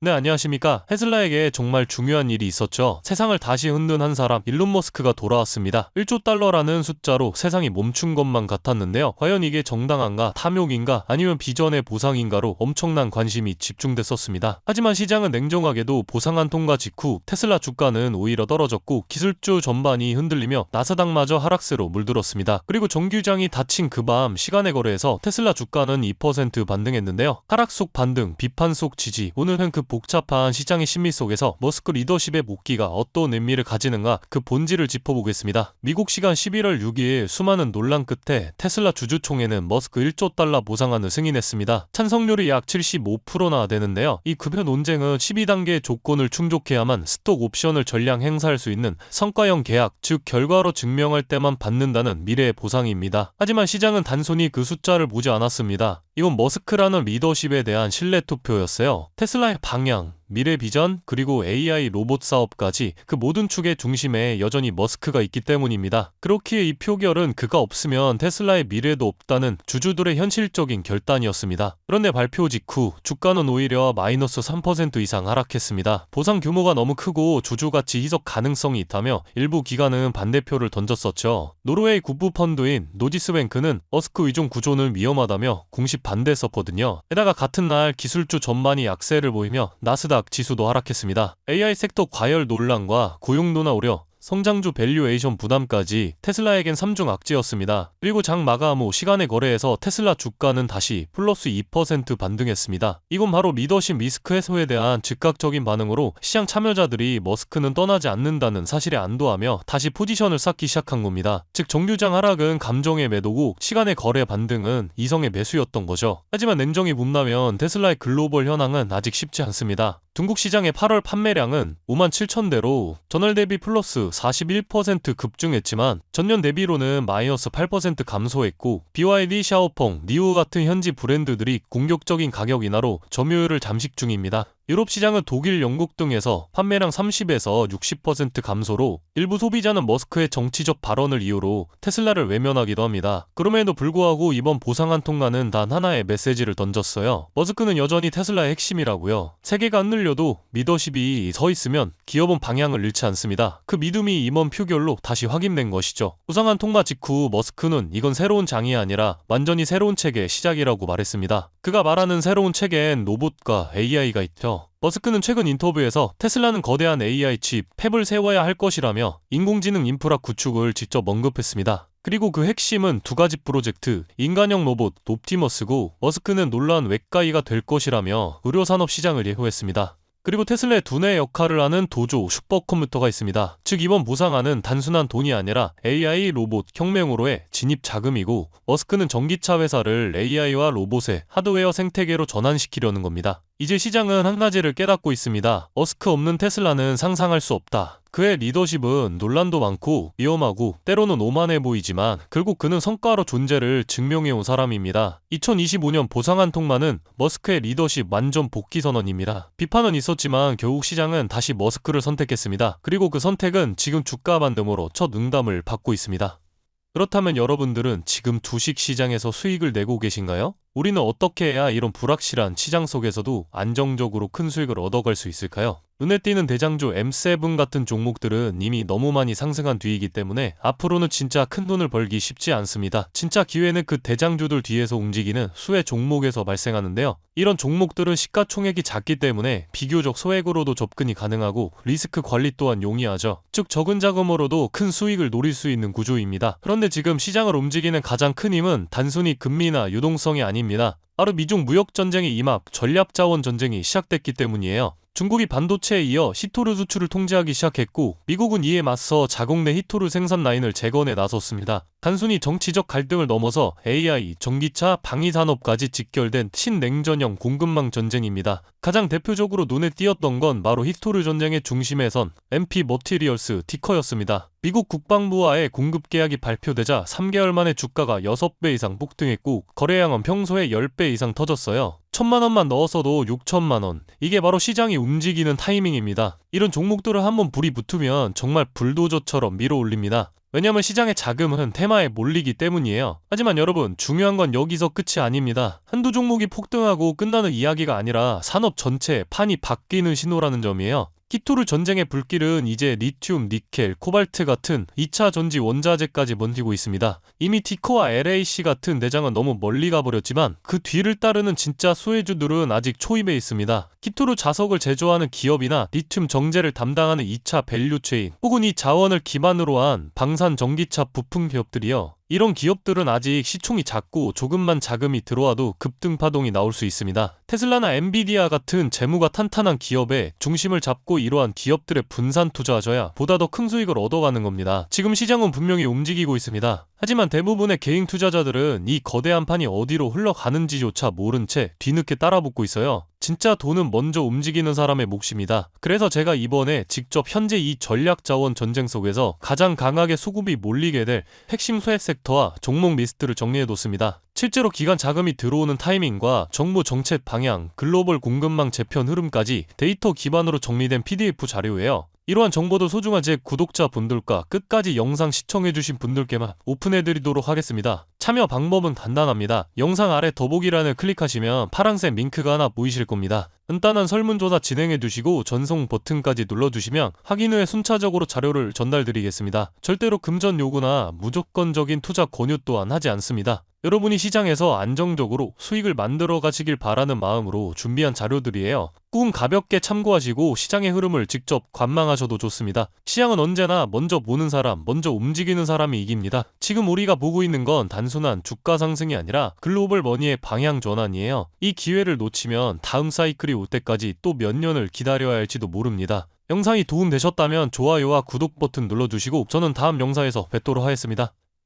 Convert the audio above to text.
네, 안녕하십니까. 테슬라에게 정말 중요한 일이 있었죠. 세상을 다시 흔든 한 사람 일론 머스크가 돌아왔습니다. 1조 달러라는 숫자로 세상이 멈춘 것만 같았는데요. 과연 이게 정당한가, 탐욕인가, 아니면 비전의 보상인가로 엄청난 관심이 집중됐었습니다. 하지만 시장은 냉정하게도 보상안 통과 직후 테슬라 주가는 오히려 떨어졌고 기술주 전반이 흔들리며 나스닥마저 하락세로 물들었습니다. 그리고 정규장이 닫힌 그 밤 시간의 거래에서 테슬라 주가는 2% 반등했는데요. 하락 속 반등, 비판 속 지지. 오늘은 그 복잡한 시장의 심리 속에서 머스크 리더십의 목기가 어떤 의미를 가지는가 그 본질을 짚어보겠습니다. 미국 시간 11월 6일 수많은 논란 끝에 테슬라 주주총회는 머스크 1조 달러 보상안을 승인했습니다. 찬성률이 약 75%나 되는데요. 이 급여 논쟁은 12단계의 조건을 충족해야만 스톡 옵션을 전량 행사할 수 있는 성과형 계약, 즉 결과로 증명할 때만 받는다는 미래의 보상입니다. 하지만 시장은 단순히 그 숫자를 보지 않았습니다. 이건 머스크라는 리더십에 대한 신뢰 투표였어요. 테슬라의 방향, 미래 비전, 그리고 AI 로봇 사업까지 그 모든 축의 중심에 여전히 머스크가 있기 때문입니다. 그렇기에 이 표결은 그가 없으면 테슬라의 미래도 없다는 주주들의 현실적인 결단이었습니다. 그런데 발표 직후 주가는 오히려 마이너스 3% 이상 하락했습니다. 보상 규모가 너무 크고 주주가치 희석 가능성이 있다며 일부 기관은 반대표를 던졌었죠. 노르웨이 국부 펀드인 노지스뱅크는 머스크 의존 구조는 위험하다며 공식 반대했었거든요. 게다가 같은 날 기술주 전반이 약세를 보이며 나스닥 지수도 하락했습니다. AI 섹터 과열 논란과 고용노나 우려, 성장주 밸류에이션 부담까지 테슬라에겐 3중 악재였습니다. 그리고 장 마감 후 시간의 거래에서 테슬라 주가는 다시 플러스 2% 반등했습니다. 이건 바로 리더십 리스크 해소에 대한 즉각적인 반응으로 시장 참여자들이 머스크는 떠나지 않는다는 사실에 안도하며 다시 포지션을 쌓기 시작한 겁니다. 즉 정규장 하락은 감정의 매도고 시간의 거래 반등은 이성의 매수였던 거죠. 하지만 냉정히 본다면 테슬라의 글로벌 현황은 아직 쉽지 않습니다. 중국 시장의 8월 판매량은 57,000대로 전월 대비 플러스 41% 급증했지만 전년 대비로는 마이너스 8% 감소했고 BYD, 샤오펑, 니오 같은 현지 브랜드들이 공격적인 가격 인하로 점유율을 잠식 중입니다. 유럽 시장은 독일, 영국 등에서 판매량 30에서 60% 감소로 일부 소비자는 머스크의 정치적 발언을 이유로 테슬라를 외면하기도 합니다. 그럼에도 불구하고 이번 보상안 통과는 단 하나의 메시지를 던졌어요. 머스크는 여전히 테슬라의 핵심이라고요. 세계가 흔들려도 리더십이 서 있으면 기업은 방향을 잃지 않습니다. 그 믿음이 이번 표결로 다시 확인된 것이죠. 보상안 통과 직후 머스크는 이건 새로운 장이 아니라 완전히 새로운 책의 시작이라고 말했습니다. 그가 말하는 새로운 책엔 로봇과 AI가 있죠. 머스크는 최근 인터뷰에서 테슬라는 거대한 AI 칩, 팹을 세워야 할 것이라며 인공지능 인프라 구축을 직접 언급했습니다. 그리고 그 핵심은 두 가지 프로젝트, 인간형 로봇 옵티머스고 머스크는 놀라운 외과의가 될 것이라며 의료산업 시장을 예고했습니다. 그리고 테슬라의 두뇌 역할을 하는 도조 슈퍼컴퓨터가 있습니다. 즉 이번 보상안은 단순한 돈이 아니라 AI 로봇 혁명으로의 진입 자금이고 머스크는 전기차 회사를 AI와 로봇의 하드웨어 생태계로 전환시키려는 겁니다. 이제 시장은 한 가지를 깨닫고 있습니다. 머스크 없는 테슬라는 상상할 수 없다. 그의 리더십은 논란도 많고 위험하고 때로는 오만해 보이지만 결국 그는 성과로 존재를 증명해온 사람입니다. 2025년 보상안 통과는 머스크의 리더십 완전 복귀 선언입니다. 비판은 있었지만 결국 시장은 다시 머스크를 선택했습니다. 그리고 그 선택은 지금 주가 반등으로 첫 응답을 받고 있습니다. 그렇다면 여러분들은 지금 주식시장에서 수익을 내고 계신가요? 우리는 어떻게 해야 이런 불확실한 시장 속에서도 안정적으로 큰 수익을 얻어갈 수 있을까요? 눈에 띄는 대장주 M7 같은 종목들은 이미 너무 많이 상승한 뒤이기 때문에 앞으로는 진짜 큰 돈을 벌기 쉽지 않습니다. 진짜 기회는 그 대장주들 뒤에서 움직이는 수혜 종목에서 발생하는데요. 이런 종목들은 시가총액이 작기 때문에 비교적 소액으로도 접근이 가능하고 리스크 관리 또한 용이하죠. 즉 적은 자금으로도 큰 수익을 노릴 수 있는 구조입니다. 그런데 지금 시장을 움직이는 가장 큰 힘은 단순히 금리나 유동성이 아닙니다. 바로 미중 무역전쟁의 임합, 전략자원 전쟁이 시작됐기 때문이에요. 중국이 반도체에 이어 히토류 수출을 통제하기 시작했고 미국은 이에 맞서 자국 내 히토류 생산 라인을 재건에 나섰습니다. 단순히 정치적 갈등을 넘어서 AI, 전기차, 방위산업까지 직결된 신냉전형 공급망 전쟁입니다. 가장 대표적으로 눈에 띄었던 건 바로 히토류 전쟁의 중심에 선 MP 머티리얼스 티커였습니다. 미국 국방부와의 공급 계약이 발표되자 3개월 만에 주가가 6배 이상 폭등했고 거래량은 평소에 10배 이상 터졌어요. 1,000만원만 넣었어도 6천만원. 이게 바로 시장이 움직이는 타이밍입니다. 이런 종목들을 한번 불이 붙으면 정말 불도저처럼 밀어올립니다. 왜냐면 시장의 자금은 테마에 몰리기 때문이에요. 하지만 여러분, 중요한 건 여기서 끝이 아닙니다. 한두 종목이 폭등하고 끝나는 이야기가 아니라 산업 전체의 판이 바뀌는 신호라는 점이에요. 키토르 전쟁의 불길은 이제 리튬, 니켈, 코발트 같은 2차 전지 원자재까지 번지고 있습니다. 이미 티커와 LAC 같은 대장은 너무 멀리 가버렸지만 그 뒤를 따르는 진짜 수혜주들은 아직 초입에 있습니다. 키토르 자석을 제조하는 기업이나 리튬 정제를 담당하는 2차 밸류체인 혹은 이 자원을 기반으로 한 방산 전기차 부품 기업들이요. 이런 기업들은 아직 시총이 작고 조금만 자금이 들어와도 급등 파동이 나올 수 있습니다. 테슬라나 엔비디아 같은 재무가 탄탄한 기업에 중심을 잡고 이러한 기업들의 분산 투자하셔야 보다 더 큰 수익을 얻어가는 겁니다. 지금 시장은 분명히 움직이고 있습니다. 하지만 대부분의 개인 투자자들은 이 거대한 판이 어디로 흘러가는지조차 모른 채 뒤늦게 따라붙고 있어요. 진짜 돈은 먼저 움직이는 사람의 몫입니다. 그래서 제가 이번에 직접 현재 이 전략자원 전쟁 속에서 가장 강하게 수급이 몰리게 될 핵심 수혜 섹터와 종목 리스트를 정리해뒀습니다. 실제로 기관 자금이 들어오는 타이밍과 정부 정책 방향, 글로벌 공급망 재편 흐름까지 데이터 기반으로 정리된 PDF 자료예요. 이러한 정보도 소중한 제 구독자분들과 끝까지 영상 시청해주신 분들께만 오픈해드리도록 하겠습니다. 참여 방법은 간단합니다. 영상 아래 더보기란을 클릭하시면 파란색 링크가 하나 보이실 겁니다. 간단한 설문조사 진행해두시고 전송 버튼까지 눌러주시면 확인 후에 순차적으로 자료를 전달드리겠습니다. 절대로 금전 요구나 무조건적인 투자 권유 또한 하지 않습니다. 여러분이 시장에서 안정적으로 수익을 만들어 가시길 바라는 마음으로 준비한 자료들이에요. 꾹 가볍게 참고하시고 시장의 흐름을 직접 관망하셔도 좋습니다. 시장은 언제나 먼저 보는 사람, 먼저 움직이는 사람이 이깁니다. 지금 우리가 보고 있는 건 단순한 주가 상승이 아니라 글로벌 머니의 방향 전환이에요. 이 기회를 놓치면 다음 사이클이 올 때까지 또 몇 년을 기다려야 할지도 모릅니다. 영상이 도움되셨다면 좋아요와 구독 버튼 눌러주시고 저는 다음 영상에서 뵙도록 하겠습니다.